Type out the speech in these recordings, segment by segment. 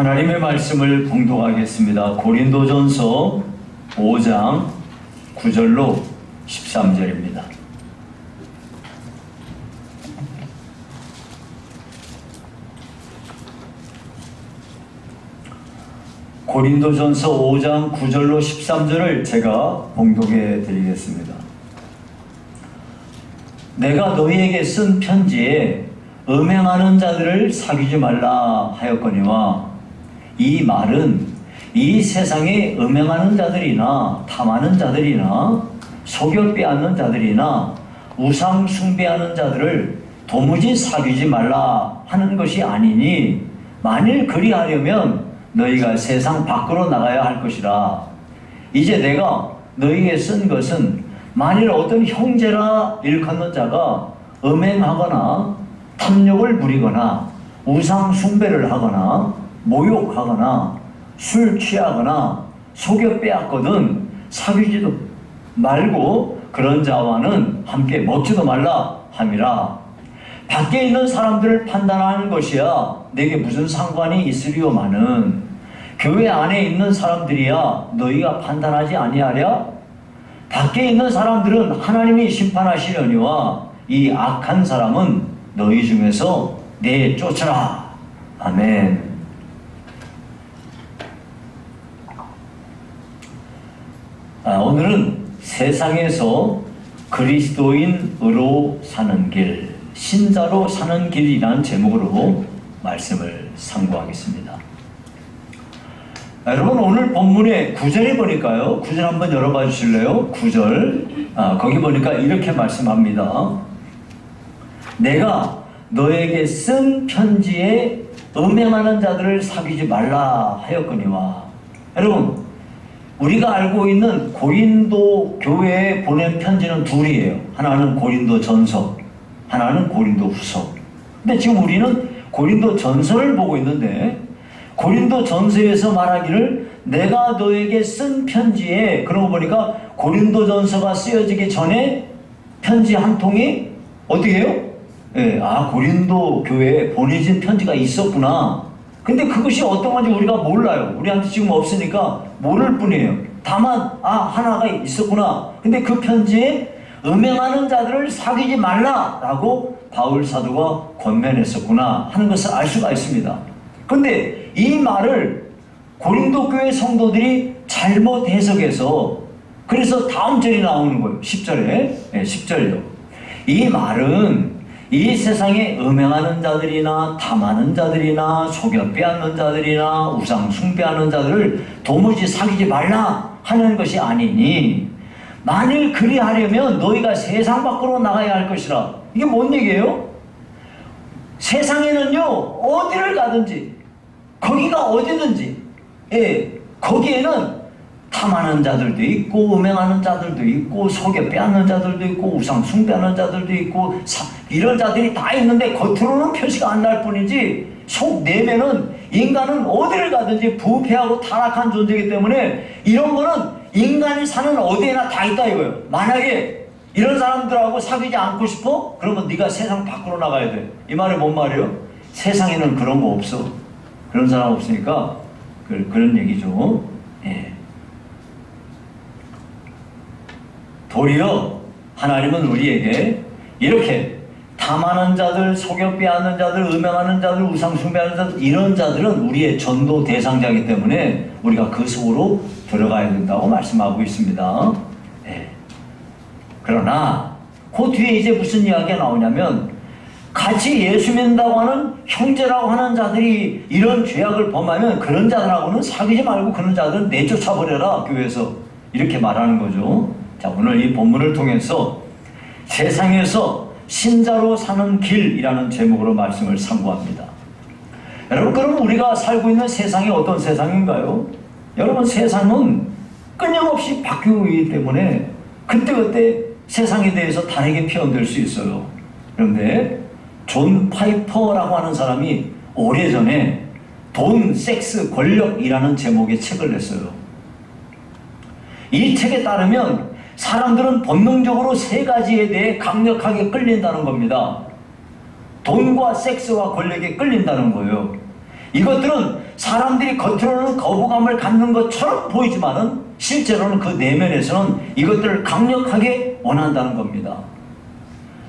하나님의 말씀을 봉독하겠습니다. 고린도전서 5장 9절로 13절입니다. 고린도전서 5장 9절로 13절을 제가 봉독해 드리겠습니다. 내가 너희에게 쓴 편지에 음행하는 자들을 사귀지 말라 하였거니와 이 말은 이 세상에 음행하는 자들이나 탐하는 자들이나 속여 빼앗는 자들이나 우상 숭배하는 자들을 도무지 사귀지 말라 하는 것이 아니니 만일 그리하려면 너희가 세상 밖으로 나가야 할 것이라. 이제 내가 너희에게 쓴 것은 만일 어떤 형제라 일컫는 자가 음행하거나 탐욕을 부리거나 우상 숭배를 하거나 모욕하거나 술 취하거나 속여 빼앗거든 사귀지도 말고 그런 자와는 함께 먹지도 말라 함이라. 밖에 있는 사람들을 판단하는 것이야 내게 무슨 상관이 있으리요마는 교회 안에 있는 사람들이야 너희가 판단하지 아니하랴? 밖에 있는 사람들은 하나님이 심판하시려니와 이 악한 사람은 너희 중에서 내쫓으라. 아멘. 오늘은 세상에서 그리스도인으로 사는 길, 신자로 사는 길이라는 제목으로 말씀을 상고하겠습니다. 여러분 오늘 본문의 9절에 보니까요. 9절 한번 열어봐 주실래요? 9절 거기 보니까 이렇게 말씀합니다. 내가 너에게 쓴 편지에 음행하는 자들을 사귀지 말라 하였거니와. 여러분 우리가 알고 있는 고린도 교회에 보낸 편지는 둘이에요. 하나는 고린도 전서, 하나는 고린도 후서. 근데 지금 우리는 고린도 전서를 보고 있는데 고린도 전서에서 말하기를 내가 너에게 쓴 편지에, 그러고 보니까 고린도 전서가 쓰여지기 전에 편지 한 통이 어떻게 해요? 고린도 교회에 보내진 편지가 있었구나. 근데 그것이 어떤 건지 우리가 몰라요. 우리한테 지금 없으니까 모를 뿐이에요. 다만 하나가 있었구나. 근데 그 편지에 음행하는 자들을 사귀지 말라라고 바울 사도가 권면했었구나 하는 것을 알 수가 있습니다. 근데 이 말을 고린도 교회 성도들이 잘못 해석해서 그래서 다음 절이 나오는 거예요. 10절에 10절요. 이 말은 이 세상에 음행하는 자들이나 탐하는 자들이나 속여 빼앗는 자들이나 우상 숭배하는 자들을 도무지 사귀지 말라 하는 것이 아니니 만일 그리하려면 너희가 세상 밖으로 나가야 할 것이라. 이게 뭔 얘기예요? 세상에는요 어디를 가든지 거기가 어디든지 거기에는 탐하는 자들도 있고 음행하는 자들도 있고 속여 빼앗는 자들도 있고 우상 숭배하는 자들도 있고 이런 자들이 다 있는데 겉으로는 표시가 안 날 뿐이지 속 내면은 인간은 어디를 가든지 부패하고 타락한 존재이기 때문에 이런 거는 인간이 사는 어디에나 다 있다 이거예요. 만약에 이런 사람들하고 사귀지 않고 싶어? 그러면 네가 세상 밖으로 나가야 돼. 이 말이 뭔 말이에요? 세상에는 그런 거 없어. 그런 사람 없으니까 그런 얘기죠. 도리어 하나님은 우리에게 이렇게 탐하는 자들, 속여 빼앗는 자들, 음행하는 자들, 우상 숭배하는 자들, 이런 자들은 우리의 전도 대상자이기 때문에 우리가 그 속으로 들어가야 된다고 말씀하고 있습니다. 그러나 그 뒤에 이제 무슨 이야기가 나오냐면 같이 예수 믿는다고 하는 형제라고 하는 자들이 이런 죄악을 범하면 그런 자들하고는 사귀지 말고 그런 자들은 내쫓아버려라 교회에서 이렇게 말하는 거죠. 자, 오늘 이 본문을 통해서 세상에서 신자로 사는 길이라는 제목으로 말씀을 상고합니다. 여러분 그럼 우리가 살고 있는 세상이 어떤 세상인가요? 여러분 세상은 끊임없이 바뀌고 있기 때문에 그때그때 세상에 대해서 다르게 표현될 수 있어요. 그런데 존 파이퍼라고 하는 사람이 오래전에 돈, 섹스, 권력이라는 제목의 책을 냈어요. 이 책에 따르면 사람들은 본능적으로 세 가지에 대해 강력하게 끌린다는 겁니다. 돈과 섹스와 권력에 끌린다는 거예요. 이것들은 사람들이 겉으로는 거부감을 갖는 것처럼 보이지만은 실제로는 그 내면에서는 이것들을 강력하게 원한다는 겁니다.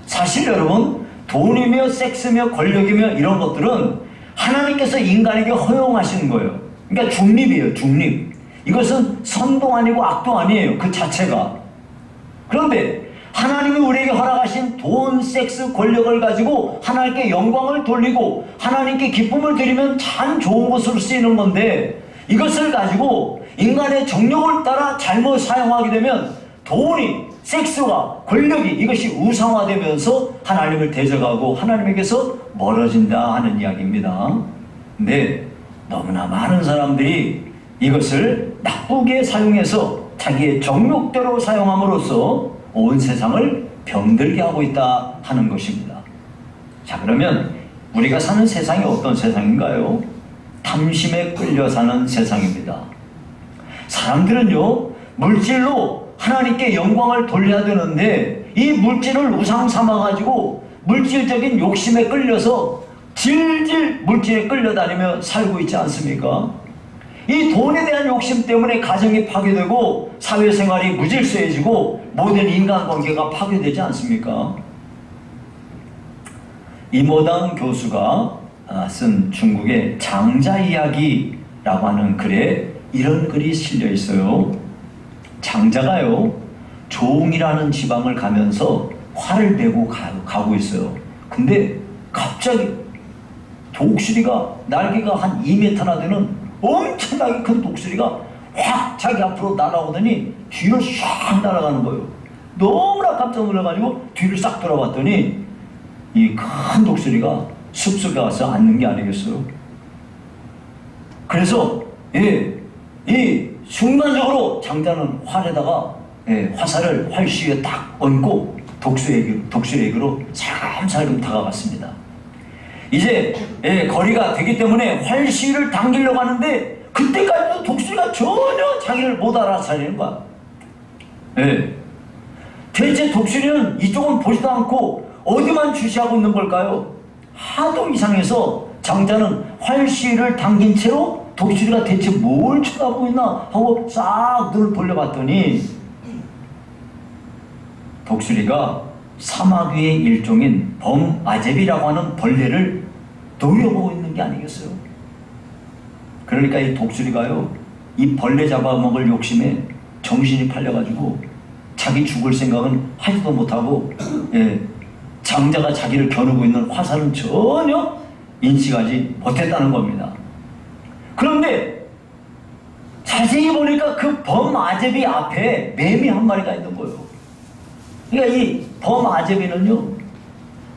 사실 여러분, 돈이며 섹스며 권력이며 이런 것들은 하나님께서 인간에게 허용하시는 거예요. 그러니까 중립이에요, 중립. 이것은 선도 아니고 악도 아니에요, 그 자체가. 그런데 하나님이 우리에게 허락하신 돈, 섹스, 권력을 가지고 하나님께 영광을 돌리고 하나님께 기쁨을 드리면 참 좋은 것으로 쓰이는 건데, 이것을 가지고 인간의 정욕을 따라 잘못 사용하게 되면 돈이, 섹스와 권력이 이것이 우상화되면서 하나님을 대적하고 하나님에게서 멀어진다 하는 이야기입니다. 근데 너무나 많은 사람들이 이것을 나쁘게 사용해서 자기의 정욕대로 사용함으로써 온 세상을 병들게 하고 있다 하는 것입니다. 자, 그러면 우리가 사는 세상이 어떤 세상인가요? 탐심에 끌려 사는 세상입니다. 사람들은요, 물질로 하나님께 영광을 돌려야 되는데 이 물질을 우상 삼아가지고 물질적인 욕심에 끌려서 질질 물질에 끌려다니며 살고 있지 않습니까? 이 돈에 대한 욕심 때문에 가정이 파괴되고 사회생활이 무질서해지고 모든 인간관계가 파괴되지 않습니까? 이모당 교수가 쓴 중국의 장자 이야기라고 하는 글에 이런 글이 실려 있어요. 장자가요, 조웅이라는 지방을 가면서 활을 메고 가고 있어요. 근데 갑자기 독수리가 날개가 한 2m나 되는 엄청나게 큰 독수리가 확 자기 앞으로 날아오더니 뒤로 샥 날아가는 거예요. 너무나 깜짝 놀라가지고 뒤를 싹 돌아봤더니 이 큰 독수리가 숲속에 와서 앉는 게 아니겠어요? 그래서 이 순간적으로 장자는 활에다가 화살을 활시에 딱 얹고 독수리에게로 살금살금 다가갔습니다. 이제 거리가 되기 때문에 활시를 당기려고 하는데 그때까지도 독수리가 전혀 자기를 못 알아차리는 거야. 대체 독수리는 이쪽은 보지도 않고 어디만 주시하고 있는 걸까요? 하도 이상해서 장자는 활시를 당긴 채로 독수리가 대체 뭘 쳐다보고 있나 하고 싹 눈을 돌려봤더니 독수리가 사막 위의 일종인 범아제비라고 하는 벌레를 노려보고 있는 게 아니겠어요? 그러니까 이 독수리가요, 이 벌레 잡아먹을 욕심에 정신이 팔려가지고 자기 죽을 생각은 하지도 못하고 장자가 자기를 겨누고 있는 화살은 전혀 인식하지 못했다는 겁니다. 그런데 자세히 보니까 그 범아제비 앞에 매미 한 마리가 있는 거예요. 그러니까 이 범아제비는요,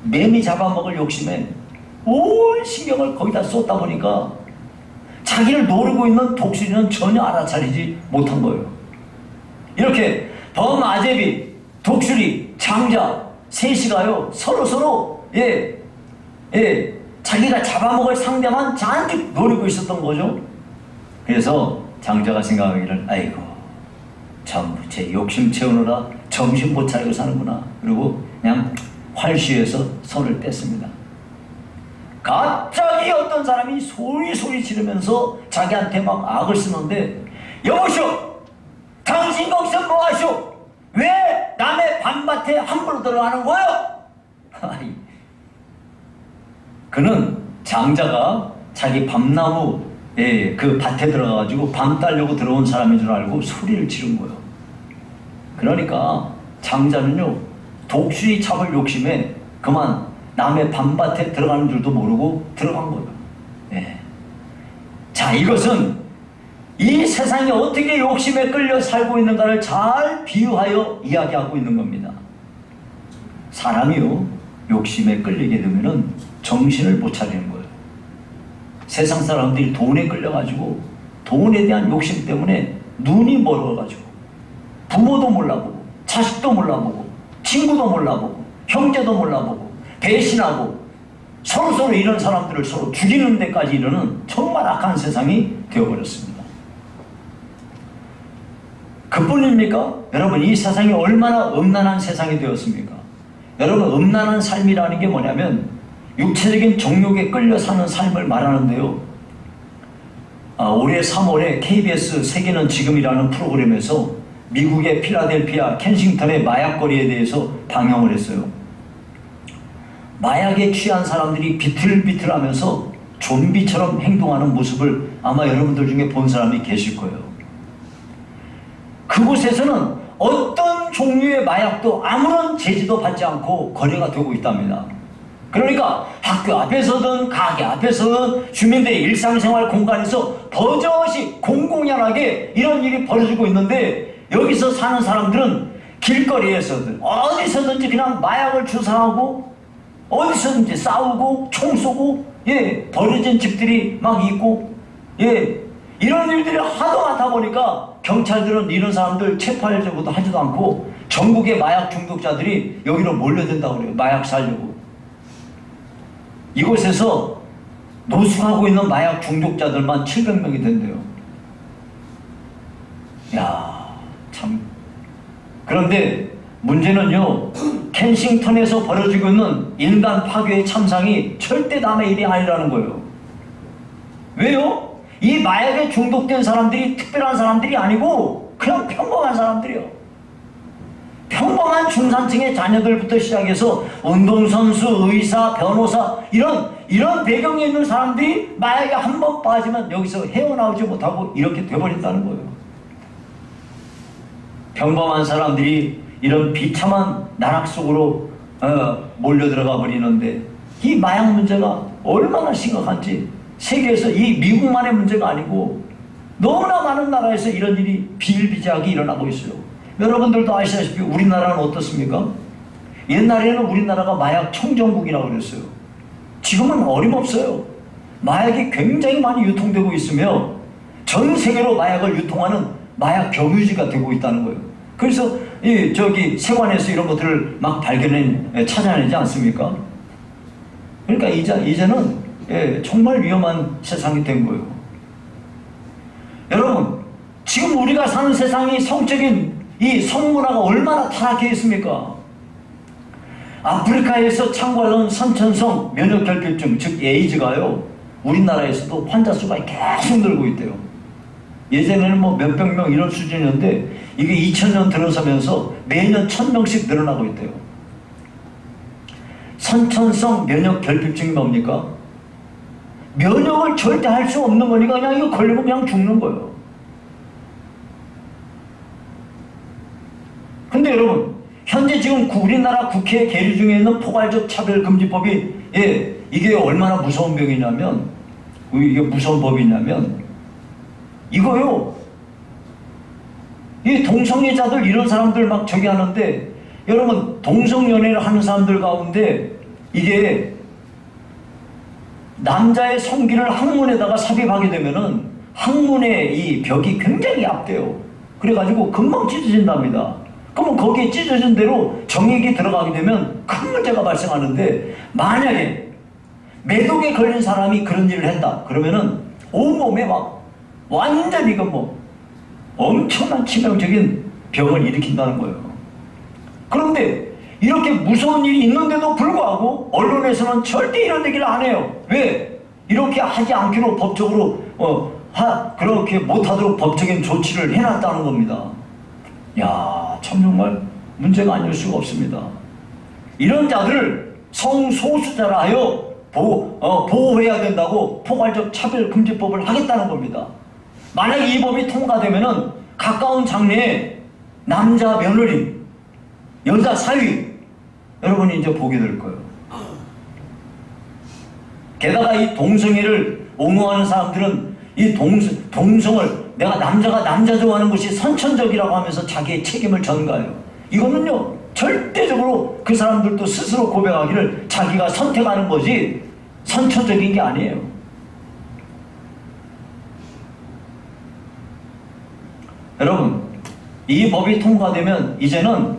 매미 잡아먹을 욕심에 온 신경을 거기다 쏟다 보니까 자기를 노리고 있는 독수리는 전혀 알아차리지 못한 거예요. 이렇게 범아제비, 독수리, 장자 셋이가요 서로 자기가 잡아먹을 상대만 잔뜩 노리고 있었던 거죠. 그래서 장자가 생각하기를, 아이고 전부 제 욕심 채우느라 정신 못 차리고 사는구나. 그리고 그냥 활시에서 손을 뗐습니다. 갑자기 어떤 사람이 소리 지르면서 자기한테 막 악을 쓰는데, 여보시오, 당신 거기서 뭐 하시오? 왜 남의 밤밭에 함부로 들어가는 거예요? 그는 장자가 자기 밤나무 그 밭에 들어가가지고 밤 따려고 들어온 사람인 줄 알고 소리를 지른 거예요. 그러니까 장자는요, 독수리 잡을 욕심에 그만 남의 밤밭에 들어가는 줄도 모르고 들어간 거예요. 자, 이것은 이 세상이 어떻게 욕심에 끌려 살고 있는가를 잘 비유하여 이야기하고 있는 겁니다. 사람이요, 욕심에 끌리게 되면은 정신을 못 차리는 거예요. 세상 사람들이 돈에 끌려가지고 돈에 대한 욕심 때문에 눈이 멀어가지고 부모도 몰라보고 자식도 몰라보고 친구도 몰라보고 형제도 몰라보고 배신하고 서로 이런 사람들을 서로 죽이는 데까지 이르는 정말 악한 세상이 되어버렸습니다. 그뿐입니까? 여러분, 이 세상이 얼마나 음란한 세상이 되었습니까? 여러분, 음란한 삶이라는 게 뭐냐면 육체적인 정욕에 끌려 사는 삶을 말하는데요, 올해 3월에 KBS 세계는 지금이라는 프로그램에서 미국의 필라델피아 켄싱턴의 마약거리에 대해서 방영을 했어요. 마약에 취한 사람들이 비틀비틀하면서 좀비처럼 행동하는 모습을 아마 여러분들 중에 본 사람이 계실 거예요. 그곳에서는 어떤 종류의 마약도 아무런 제지도 받지 않고 거래가 되고 있답니다. 그러니까 학교 앞에서든 가게 앞에서든 주민들의 일상생활 공간에서 버젓이 공공연하게 이런 일이 벌어지고 있는데, 여기서 사는 사람들은 길거리에서든 어디서든지 그냥 마약을 주사하고 어디서든지 싸우고 총 쏘고 버려진 집들이 막 있고 이런 일들이 하도 많다 보니까 경찰들은 이런 사람들 체포하려고도 하지도 않고 전국의 마약 중독자들이 여기로 몰려든다고 그래요. 마약 사려고. 이곳에서 노숙하고 있는 마약 중독자들만 700명이 된대요. 야, 참. 그런데 문제는요, 켄싱턴에서 벌어지고 있는 인간 파괴의 참상이 절대 남의 일이 아니라는 거예요. 왜요? 이 마약에 중독된 사람들이 특별한 사람들이 아니고 그냥 평범한 사람들이요. 평범한 중산층의 자녀들부터 시작해서 운동선수, 의사, 변호사 이런 배경에 있는 사람들이 마약에 한 번 빠지면 여기서 헤어나오지 못하고 이렇게 돼버린다는 거예요. 평범한 사람들이 이런 비참한 나락 속으로 몰려들어가 버리는데, 이 마약 문제가 얼마나 심각한지 세계에서 이 미국만의 문제가 아니고 너무나 많은 나라에서 이런 일이 비일비재하게 일어나고 있어요. 여러분들도 아시다시피 우리나라는 어떻습니까? 옛날에는 우리나라가 마약 청정국이라고 그랬어요. 지금은 어림없어요. 마약이 굉장히 많이 유통되고 있으며 전 세계로 마약을 유통하는 마약 경유지가 되고 있다는 거예요. 그래서 세관에서 이런 것들을 막 찾아내지 않습니까? 그러니까 이제는 정말 위험한 세상이 된 거예요. 여러분, 지금 우리가 사는 세상이 성적인 이 성문화가 얼마나 타락해 있습니까? 아프리카에서 창궐한 선천성 면역결핍증, 즉 에이즈가요, 우리나라에서도 환자 수가 계속 늘고 있대요. 예전에는 뭐 몇백 명 이런 수준이었는데 이게 2000년 들어서면서 매년 1000명씩 늘어나고 있대요. 선천성 면역결핍증이 뭡니까? 면역을 절대 할 수 없는 거니까 그냥 이거 걸리면 그냥 죽는 거예요. 근데 여러분, 현재 지금 우리나라 국회에 계류 중에 있는 포괄적 차별금지법이 이게 얼마나 무서운 병이냐면, 이게 무서운 법이냐면 이거요, 이 동성애자들 이런 사람들 막 저기 하는데, 여러분 동성연애를 하는 사람들 가운데 이게 남자의 성기를 항문에다가 삽입하게 되면은 항문의 이 벽이 굉장히 얇대요. 그래가지고 금방 찢어진답니다. 그러면 거기에 찢어진 대로 정액이 들어가게 되면 큰 문제가 발생하는데, 만약에 매독에 걸린 사람이 그런 일을 했다 그러면은 온몸에 막 완전히 엄청난 치명적인 병을 일으킨다는 거예요. 그런데 이렇게 무서운 일이 있는데도 불구하고 언론에서는 절대 이런 얘기를 안 해요. 왜? 이렇게 하지 않기로 법적으로 그렇게 못하도록 법적인 조치를 해놨다는 겁니다. 야, 참 정말 문제가 아닐 수가 없습니다. 이런 자들을 성소수자라 하여 보호해야 된다고 포괄적 차별금지법을 하겠다는 겁니다. 만약 이 법이 통과되면은 가까운 장래에 남자 며느리, 여자 사위, 여러분이 이제 보게 될 거예요. 게다가 이 동성애를 옹호하는 사람들은 이 동성을 내가 남자가 남자 좋아하는 것이 선천적이라고 하면서 자기의 책임을 전가해요. 이거는요, 절대적으로 그 사람들도 스스로 고백하기를 자기가 선택하는 거지 선천적인 게 아니에요. 여러분, 이 법이 통과되면 이제는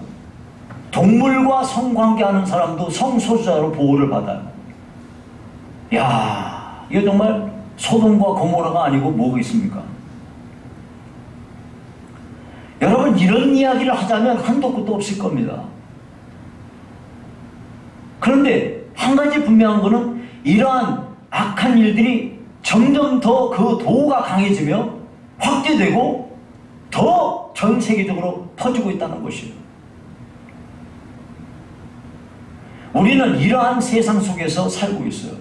동물과 성관계하는 사람도 성소수자로 보호를 받아요. 야, 이거 정말 소돔과 고모라가 아니고 뭐가 있습니까? 여러분, 이런 이야기를 하자면 한도 끝도 없을 겁니다. 그런데 한 가지 분명한 거는 이러한 악한 일들이 점점 더 그 도가 강해지며 확대되고 더 전 세계적으로 퍼지고 있다는 것이에요. 우리는 이러한 세상 속에서 살고 있어요.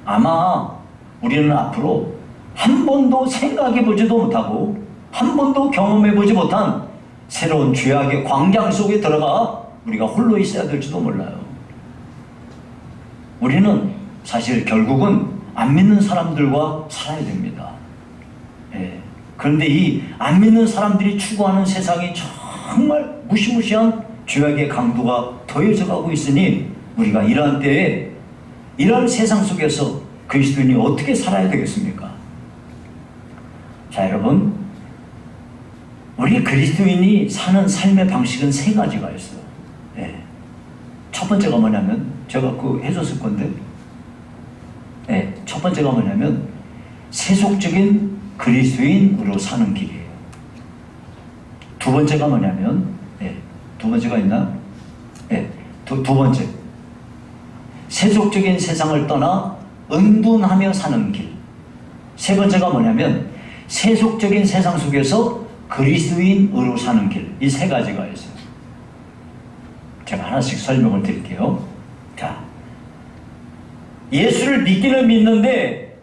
아마 우리는 앞으로 한 번도 생각해보지도 못하고 한 번도 경험해보지 못한 새로운 죄악의 광장 속에 들어가 우리가 홀로 있어야 될지도 몰라요. 우리는 사실 결국은 안 믿는 사람들과 살아야 됩니다. 예. 그런데 이 안 믿는 사람들이 추구하는 세상이 정말 무시무시한 죄악의 강도가 더해져 가고 있으니 우리가 이러한 때에 이런 세상 속에서 그리스도인이 어떻게 살아야 되겠습니까? 자, 여러분, 우리 그리스도인이 사는 삶의 방식은 세 가지가 있어요. 예. 첫 번째가 뭐냐면 제가 해줬을 건데, 예. 첫 번째가 뭐냐면 세속적인 그리스도인으로 사는 길이에요. 두 번째가 뭐냐면, 예. 두 번째가 있나? 예. 두 번째, 세속적인 세상을 떠나 은둔하며 사는 길. 세 번째가 뭐냐면 세속적인 세상 속에서 그리스도인으로 사는 길. 이 세 가지가 있어요. 제가 하나씩 설명을 드릴게요. 자, 예수를 믿기는 믿는데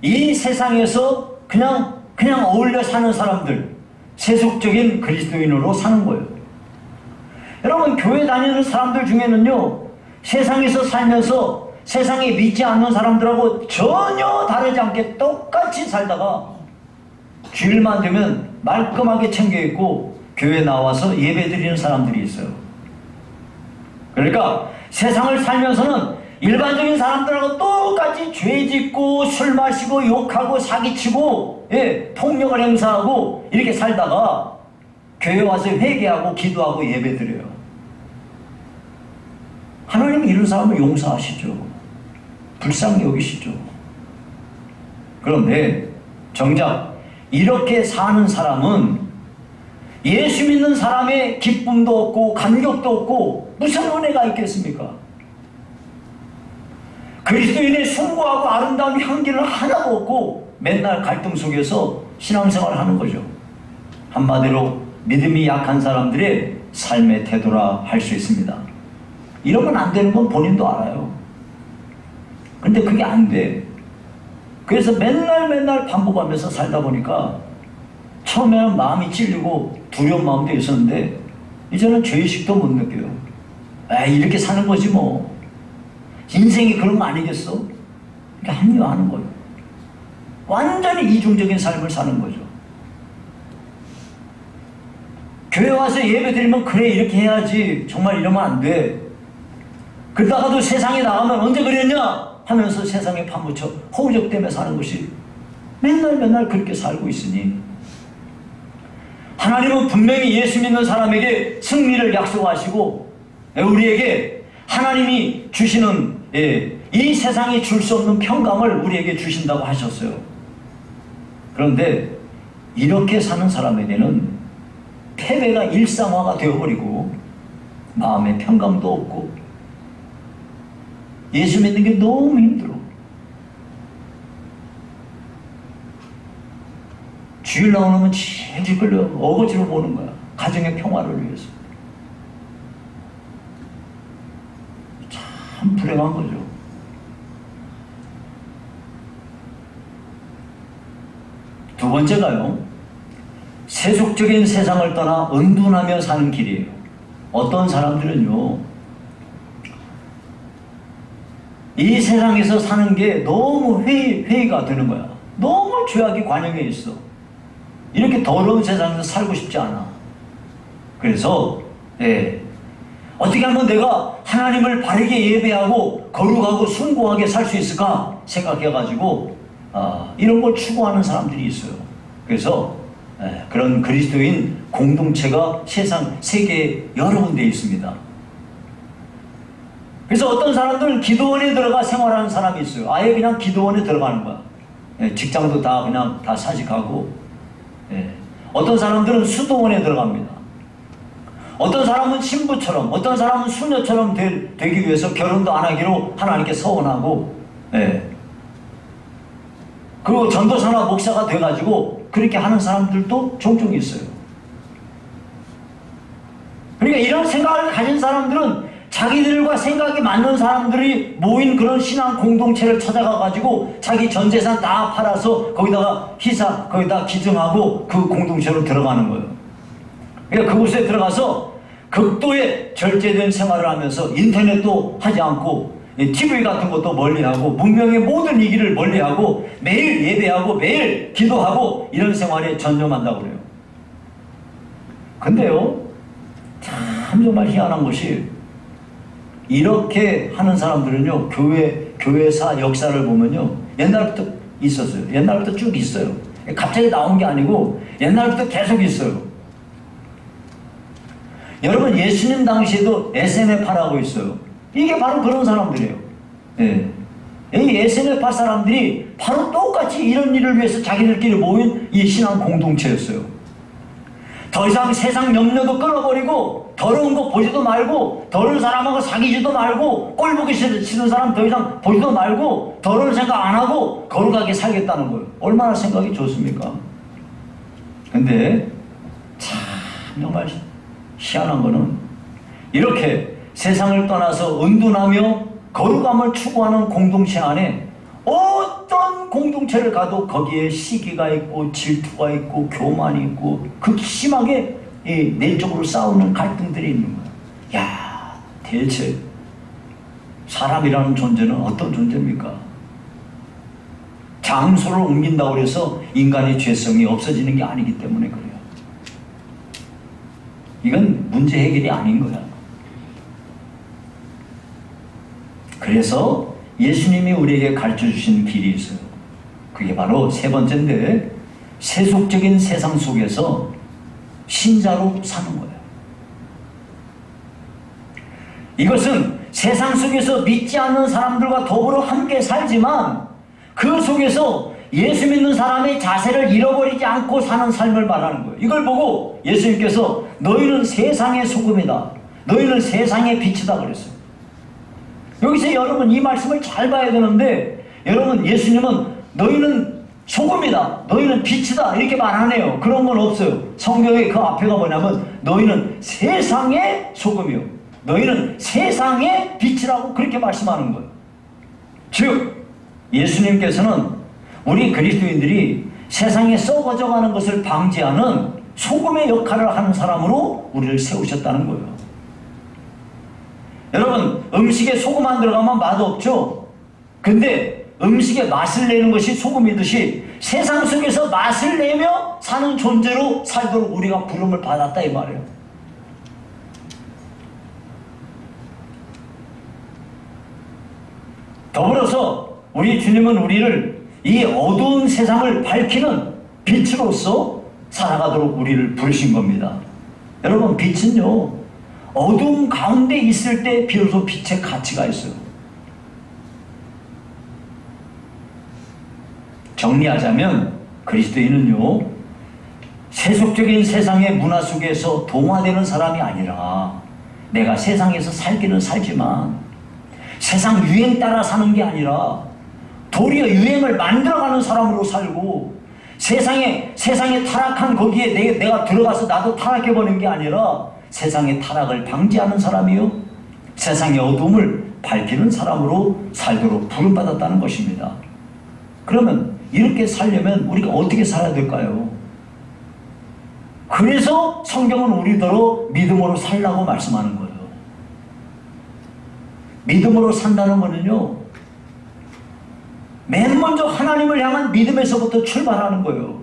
이 세상에서 그냥 어울려 사는 사람들, 세속적인 그리스도인으로 사는 거예요. 여러분, 교회 다니는 사람들 중에는요, 세상에서 살면서 세상에 믿지 않는 사람들하고 전혀 다르지 않게 똑같이 살다가 주일만 되면 말끔하게 챙겨 입고 교회 나와서 예배 드리는 사람들이 있어요. 그러니까 세상을 살면서는 일반적인 사람들하고 똑같이 죄 짓고 술 마시고 욕하고 사기치고, 예, 폭력을 행사하고 이렇게 살다가 교회 와서 회개하고 기도하고 예배 드려요. 하나님은 이런 사람을 용서하시죠. 불쌍히 여기시죠. 그런데 정작 이렇게 사는 사람은 예수 믿는 사람의 기쁨도 없고 감격도 없고 무슨 은혜가 있겠습니까? 그리스도인의 숭고하고 아름다운 향기를 하나도 없고 맨날 갈등 속에서 신앙생활을 하는 거죠. 한마디로 믿음이 약한 사람들의 삶의 태도라 할 수 있습니다. 이러면 안 되는 건 본인도 알아요. 근데 그게 안 돼. 그래서 맨날 반복하면서 살다 보니까 처음에는 마음이 찔리고 두려운 마음도 있었는데 이제는 죄의식도 못 느껴요. 이렇게 사는 거지 뭐. 인생이 그런 거 아니겠어? 이렇게 합리화하는 거예요. 완전히 이중적인 삶을 사는 거죠. 교회 와서 예배 드리면 그래 이렇게 해야지, 정말 이러면 안 돼. 그러다가도 세상에 나가면 언제 그랬냐 하면서 세상에 파묻혀 허우적대며 사는 것이 맨날 그렇게 살고 있으니 하나님은 분명히 예수 믿는 사람에게 승리를 약속하시고 우리에게 하나님이 주시는, 이 세상이 줄 수 없는 평강을 우리에게 주신다고 하셨어요. 그런데 이렇게 사는 사람에게는 패배가 일상화가 되어버리고 마음에 평강도 없고 예수 믿는 게 너무 힘들어. 주일 나오면 질질 끌려 어거지로 보는 거야. 가정의 평화를 위해서. 참 불행한 거죠. 두 번째가요, 세속적인 세상을 떠나 은둔하며 사는 길이에요. 어떤 사람들은요, 이 세상에서 사는 게 너무 회의가 되는 거야. 너무 죄악이 관영해 있어. 이렇게 더러운 세상에서 살고 싶지 않아. 그래서 어떻게 하면 내가 하나님을 바르게 예배하고 거룩하고 숭고하게 살 수 있을까 생각해가지고 이런 걸 추구하는 사람들이 있어요. 그래서 그런 그리스도인 공동체가 세계에 여러 군데 있습니다. 그래서 어떤 사람들은 기도원에 들어가 생활하는 사람이 있어요. 아예 그냥 기도원에 들어가는 거야. 직장도 다 그냥 다 사직하고. 어떤 사람들은 수도원에 들어갑니다. 어떤 사람은 신부처럼, 어떤 사람은 수녀처럼 되기 위해서 결혼도 안 하기로 하나님께 서원하고, 그리고 전도사나 목사가 돼가지고 그렇게 하는 사람들도 종종 있어요. 그러니까 이런 생각을 가진 사람들은 자기들과 생각이 맞는 사람들이 모인 그런 신앙 공동체를 찾아가가지고 자기 전 재산 다 팔아서 거기다가 희사, 거기다 기증하고 그 공동체로 들어가는 거예요. 그러니까 그곳에 들어가서 극도의 절제된 생활을 하면서 인터넷도 하지 않고 TV 같은 것도 멀리하고 문명의 모든 이기를 멀리하고 매일 예배하고 매일 기도하고 이런 생활에 전념한다고 그래요. 근데요, 참 정말 희한한 것이 이렇게 하는 사람들은요, 교회사 역사를 보면요, 옛날부터 있었어요. 옛날부터 쭉 있어요. 갑자기 나온 게 아니고 옛날부터 계속 있어요. 여러분, 예수님 당시에도 SNF파라고 있어요. 이게 바로 그런 사람들이에요. 예. 이 SNF파 사람들이 바로 똑같이 이런 일을 위해서 자기들끼리 모인 이 신앙 공동체였어요. 더 이상 세상 염려도 끊어버리고 더러운 거 보지도 말고 더러운 사람하고 사귀지도 말고 꼴 보기 싫은 사람 더 이상 보지도 말고 더러운 생각 안 하고 거룩하게 살겠다는 거예요. 얼마나 생각이 좋습니까? 근데 참 정말 희한한 거는 이렇게 세상을 떠나서 은둔하며 거룩함을 추구하는 공동체 안에 어떤 공동체를 가도 거기에 시기가 있고 질투가 있고 교만이 있고 극심하게 내적으로 싸우는 갈등들이 있는 거야. 야, 대체 사람이라는 존재는 어떤 존재입니까? 장소를 옮긴다고 해서 인간의 죄성이 없어지는 게 아니기 때문에 그래요. 이건 문제 해결이 아닌 거야. 그래서 예수님이 우리에게 가르쳐 주신 길이 있어요. 그게 바로 세 번째인데, 세속적인 세상 속에서 신자로 사는 거예요. 이것은 세상 속에서 믿지 않는 사람들과 더불어 함께 살지만 그 속에서 예수 믿는 사람의 자세를 잃어버리지 않고 사는 삶을 말하는 거예요. 이걸 보고 예수님께서 너희는 세상의 소금이다, 너희는 세상의 빛이다 그랬어요. 여기서 여러분 이 말씀을 잘 봐야 되는데, 여러분 예수님은 너희는 소금이다, 너희는 빛이다 이렇게 말 안 해요. 그런 건 없어요. 성경의 그 앞에가 뭐냐면 너희는 세상의 소금이요, 너희는 세상의 빛이라고 그렇게 말씀하는 거예요. 즉 예수님께서는 우리 그리스도인들이 세상에 썩어져가는 것을 방지하는 소금의 역할을 하는 사람으로 우리를 세우셨다는 거예요. 여러분, 음식에 소금 안 들어가면 맛없죠? 근데 음식에 맛을 내는 것이 소금이듯이 세상 속에서 맛을 내며 사는 존재로 살도록 우리가 부름을 받았다 이 말이에요. 더불어서 우리 주님은 우리를 이 어두운 세상을 밝히는 빛으로서 살아가도록 우리를 부르신 겁니다. 여러분, 빛은요, 어두운 가운데 있을 때 비로소 빛의 가치가 있어요. 정리하자면 그리스도인은요, 세속적인 세상의 문화 속에서 동화되는 사람이 아니라, 내가 세상에서 살기는 살지만 세상 유행 따라 사는 게 아니라 도리어 유행을 만들어가는 사람으로 살고, 세상에 타락한 거기에 내가 들어가서 나도 타락해버리는 게 아니라 세상의 타락을 방지하는 사람이요, 세상의 어둠을 밝히는 사람으로 살도록 부름받았다는 것입니다. 그러면 이렇게 살려면 우리가 어떻게 살아야 될까요? 그래서 성경은 우리더러 믿음으로 살라고 말씀하는 거예요. 믿음으로 산다는 것은요, 맨 먼저 하나님을 향한 믿음에서부터 출발하는 거예요.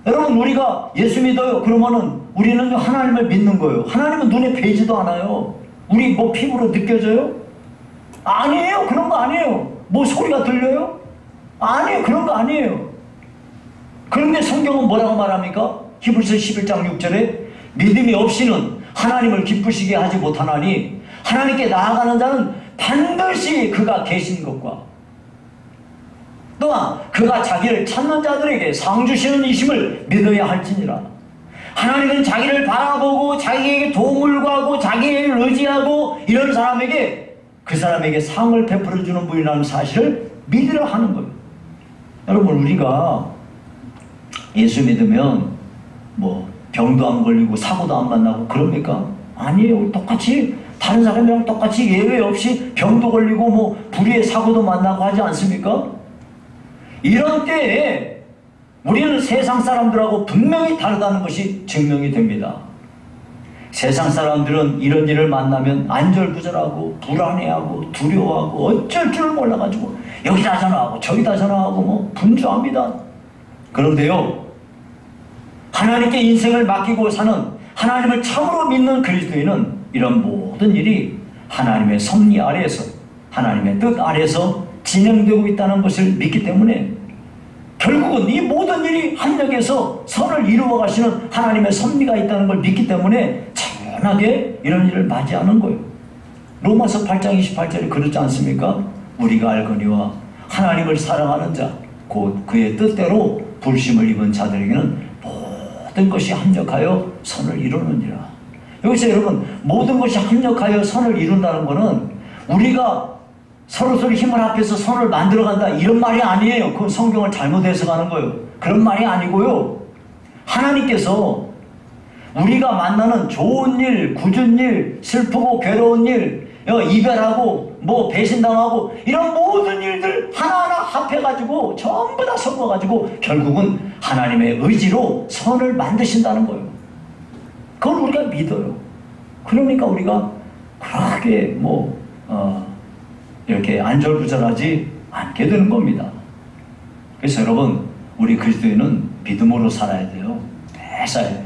여러분, 우리가 예수 믿어요 그러면은 우리는 하나님을 믿는 거예요. 하나님은 눈에 보이지도 않아요. 우리 뭐 피부로 느껴져요? 아니에요. 그런 거 아니에요. 뭐 소리가 들려요? 아니에요. 그런 거 아니에요. 그런데 성경은 뭐라고 말합니까? 히브리서 11장 6절에 믿음이 없이는 하나님을 기쁘시게 하지 못하나니 하나님께 나아가는 자는 반드시 그가 계신 것과 또한 그가 자기를 찾는 자들에게 상 주시는 이심을 믿어야 할지니라. 하나님은 자기를 바라보고 자기에게 도움을 구하고 자기를 의지하고 이런 사람에게 그 사람에게 상을 베풀어 주는 분이라는 사실을 믿으려 하는 거예요. 여러분, 우리가 예수 믿으면 뭐 병도 안 걸리고 사고도 안 만나고 그럽니까? 아니에요. 똑같이 다른 사람이랑 똑같이 예외 없이 병도 걸리고 뭐 불의의 사고도 만나고 하지 않습니까? 이런 때에 우리는 세상 사람들하고 분명히 다르다는 것이 증명이 됩니다. 세상 사람들은 이런 일을 만나면 안절부절하고 불안해하고 두려워하고 어쩔 줄 몰라가지고 여기다 전화하고 저기다 전화하고 뭐 분주합니다. 그런데요, 하나님께 인생을 맡기고 사는, 하나님을 참으로 믿는 그리스도인은 이런 모든 일이 하나님의 섭리 아래에서, 하나님의 뜻 아래에서 진행되고 있다는 것을 믿기 때문에 결국은 이 모든 일이 합력해서 선을 이루어 가시는 하나님의 섭리가 있다는 걸 믿기 때문에 차분하게 이런 일을 맞이하는 거예요. 로마서 8장 28절에 그렇지 않습니까? 우리가 알거니와 하나님을 사랑하는 자, 곧 그의 뜻대로 부르심을 입은 자들에게는 모든 것이 합력하여 선을 이루느니라. 여기서 여러분, 모든 것이 합력하여 선을 이룬다는 것은 우리가 서로서로 힘을 합해서 선을 만들어간다 이런 말이 아니에요. 그건 성경을 잘못 해석하는 거예요. 그런 말이 아니고요, 하나님께서 우리가 만나는 좋은 일, 굳은 일, 슬프고 괴로운 일, 이별하고 뭐 배신당하고 이런 모든 일들 하나하나 합해가지고 전부 다 섞어가지고 결국은 하나님의 의지로 선을 만드신다는 거예요. 그걸 우리가 믿어요. 그러니까 우리가 그렇게 이렇게 안절부절하지 않게 되는 겁니다. 그래서 여러분, 우리 그리스도인은 믿음으로 살아야 돼요. 매사에.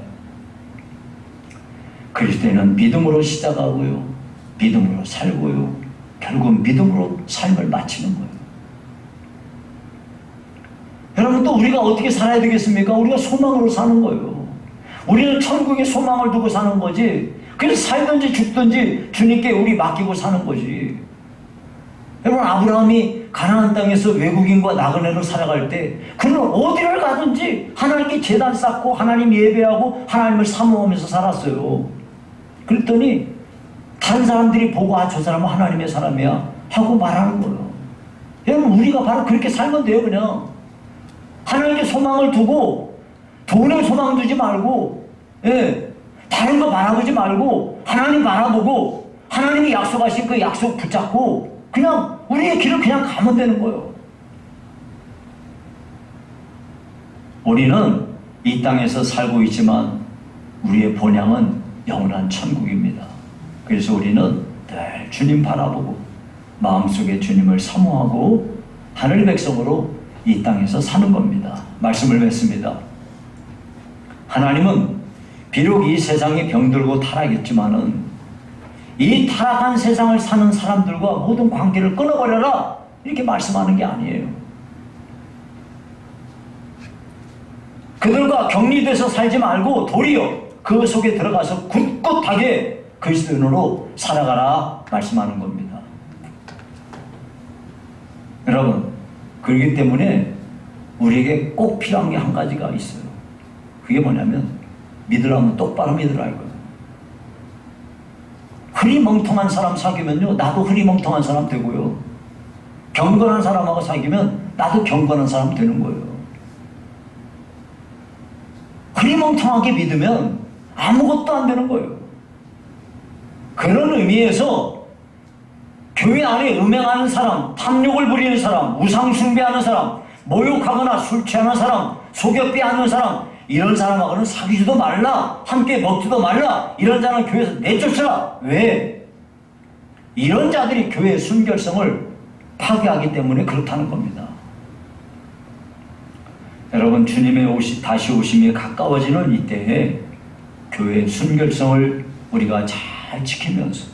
그리스도인은 믿음으로 시작하고요, 믿음으로 살고요, 결국 믿음으로 삶을 마치는 거예요. 여러분, 또 우리가 어떻게 살아야 되겠습니까? 우리가 소망으로 사는 거예요. 우리는 천국에 소망을 두고 사는 거지. 그래서 살든지 죽든지 주님께 우리 맡기고 사는 거지. 여러분, 아브라함이 가나안 땅에서 외국인과 나그네로 살아갈 때 그는 어디를 가든지 하나님께 제단 쌓고 하나님 예배하고 하나님을 사모하면서 살았어요. 그랬더니 다른 사람들이 보고 저 사람은 하나님의 사람이야 하고 말하는 거예요. 여러분, 우리가 바로 그렇게 살면 돼요. 그냥 하나님께 소망을 두고 돈에 소망 두지 말고, 다른 거 바라보지 말고 하나님 바라보고 하나님이 약속하신 그 약속 붙잡고 그냥 우리의 길을 그냥 가면 되는 거예요. 우리는 이 땅에서 살고 있지만 우리의 본향은 영원한 천국입니다. 그래서 우리는 늘 주님 바라보고 마음속에 주님을 사모하고 하늘 백성으로 이 땅에서 사는 겁니다. 말씀을 맺습니다. 하나님은 비록 이 세상이 병들고 타락했지만은 이 타락한 세상을 사는 사람들과 모든 관계를 끊어버려라 이렇게 말씀하는 게 아니에요. 그들과 격리돼서 살지 말고 도리어 그 속에 들어가서 굳굳하게 그리스도인으로 살아가라 말씀하는 겁니다. 여러분, 그렇기 때문에 우리에게 꼭 필요한 게 한 가지가 있어요. 그게 뭐냐면 믿으라면 똑바로 믿으라 이거예요. 흐리멍텅한 사람 사귀면요, 나도 흐리멍텅한 사람 되고요, 경건한 사람하고 사귀면 나도 경건한 사람 되는 거예요. 흐리멍텅하게 믿으면 아무것도 안 되는 거예요. 그런 의미에서 교회 안에 음행하는 사람, 탐욕을 부리는 사람, 우상숭배하는 사람, 모욕하거나 술 취하는 사람, 속여 빼앗는 사람, 이런 사람하고는 사귀지도 말라, 함께 먹지도 말라, 이런 자는 교회에서 내쫓으라. 왜? 이런 자들이 교회의 순결성을 파괴하기 때문에 그렇다는 겁니다. 여러분, 주님의 다시 오심이 가까워지는 이때에 교회의 순결성을 우리가 잘 지키면서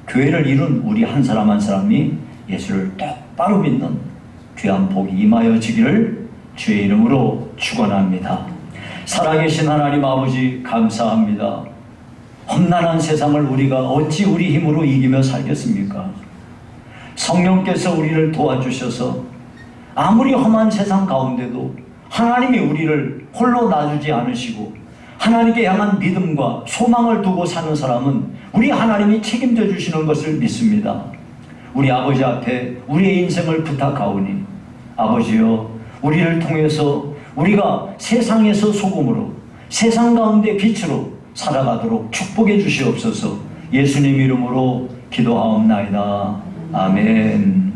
교회를 이룬 우리 한 사람 한 사람이 예수를 똑바로 믿는 귀한 복이 임하여지기를 주의 이름으로 축원합니다. 살아계신 하나님 아버지, 감사합니다. 험난한 세상을 우리가 어찌 우리 힘으로 이기며 살겠습니까? 성령께서 우리를 도와주셔서 아무리 험한 세상 가운데도 하나님이 우리를 홀로 놔주지 않으시고 하나님께 향한 믿음과 소망을 두고 사는 사람은 우리 하나님이 책임져 주시는 것을 믿습니다. 우리 아버지 앞에 우리의 인생을 부탁하오니 아버지여, 우리를 통해서 우리가 세상에서 소금으로 세상 가운데 빛으로 살아가도록 축복해 주시옵소서. 예수님 이름으로 기도하옵나이다. 아멘.